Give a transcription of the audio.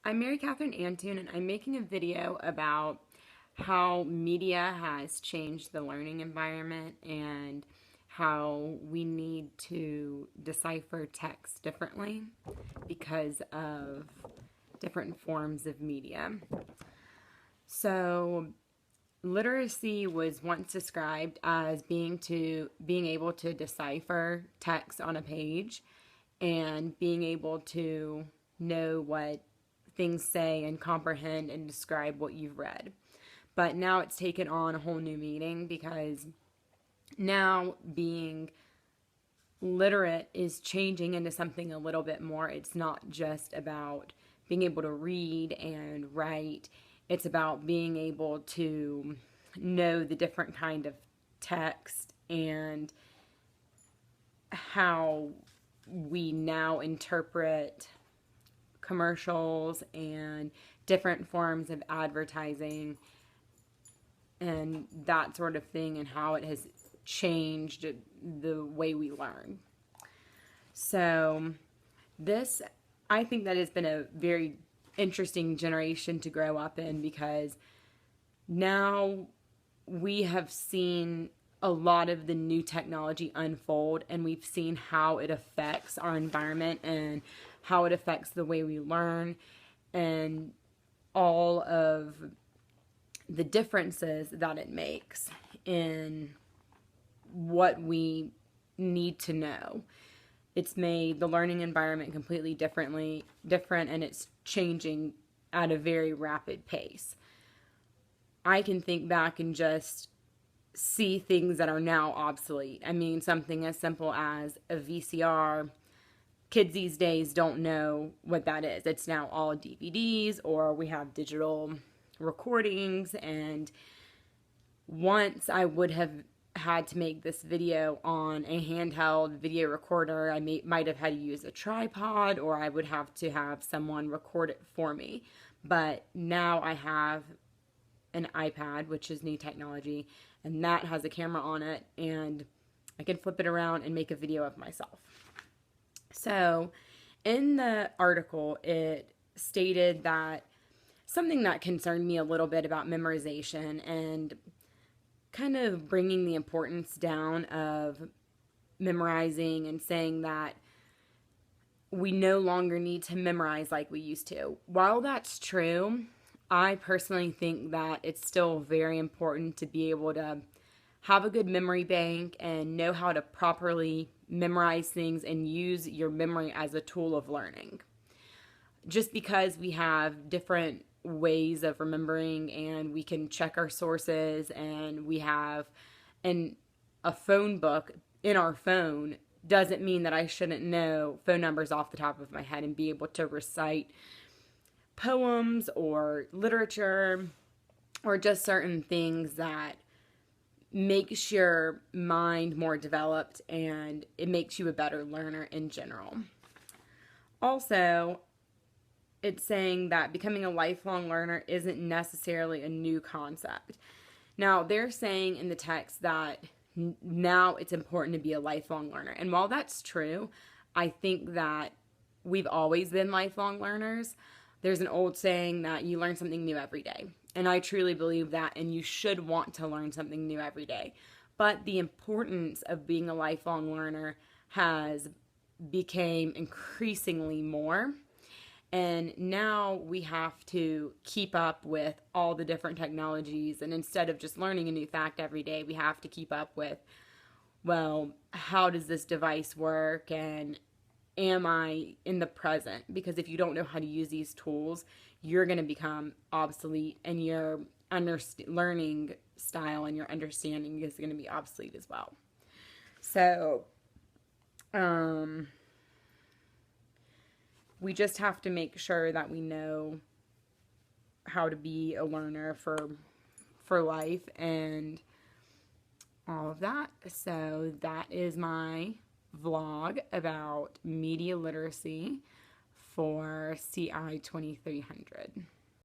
I'm Mary Catherine Antune, and I'm making a video about how media has changed the learning environment and how we need to decipher text differently because of different forms of media. So, literacy was once described as being able to decipher text on a page and being able to know what things say and comprehend and describe what you've read. But now it's taken on a whole new meaning because now being literate is changing into something a little bit more. It's not just about being able to read and write. It's about being able to know the different kind of text and how we now interpret commercials and different forms of advertising and that sort of thing, and how it has changed the way we learn. So I think that has been a very interesting generation to grow up in, because now we have seen a lot of the new technology unfold, and we've seen how it affects our environment and how it affects the way we learn and all of the differences that it makes in what we need to know. It's made the learning environment completely different, and it's changing at a very rapid pace. I can think back and just see things that are now obsolete. I mean, something as simple as a VCR. Kids these days don't know what that is. It's now all DVDs, or we have digital recordings. And once I would have had to make this video on a handheld video recorder, I might have had to use a tripod, or I would have to have someone record it for me. But now I have an iPad, which is new technology, and that has a camera on it, and I can flip it around and make a video of myself. So in the article, it stated that something that concerned me a little bit about memorization and kind of bringing the importance down of memorizing, and saying that we no longer need to memorize like we used to. While that's true, I personally think that it's still very important to be able to have a good memory bank and know how to properly memorize things and use your memory as a tool of learning. Just because we have different ways of remembering, and we can check our sources, and we have a phone book in our phone, doesn't mean that I shouldn't know phone numbers off the top of my head and be able to recite poems or literature or just certain things that makes your mind more developed, and it makes you a better learner in general. Also, it's saying that becoming a lifelong learner isn't necessarily a new concept. Now, they're saying in the text that now it's important to be a lifelong learner. And while that's true, I think that we've always been lifelong learners. There's an old saying that you learn something new every day. And I truly believe that, and you should want to learn something new every day. But the importance of being a lifelong learner has become increasingly more. And now we have to keep up with all the different technologies. And instead of just learning a new fact every day, we have to keep up with, well, how does this device work? And am I in the present? Because if you don't know how to use these tools, you're going to become obsolete, and your learning style and your understanding is going to be obsolete as well. So, we just have to make sure that we know how to be a learner for life and all of that. So that is my vlog about media literacy for CI 2300.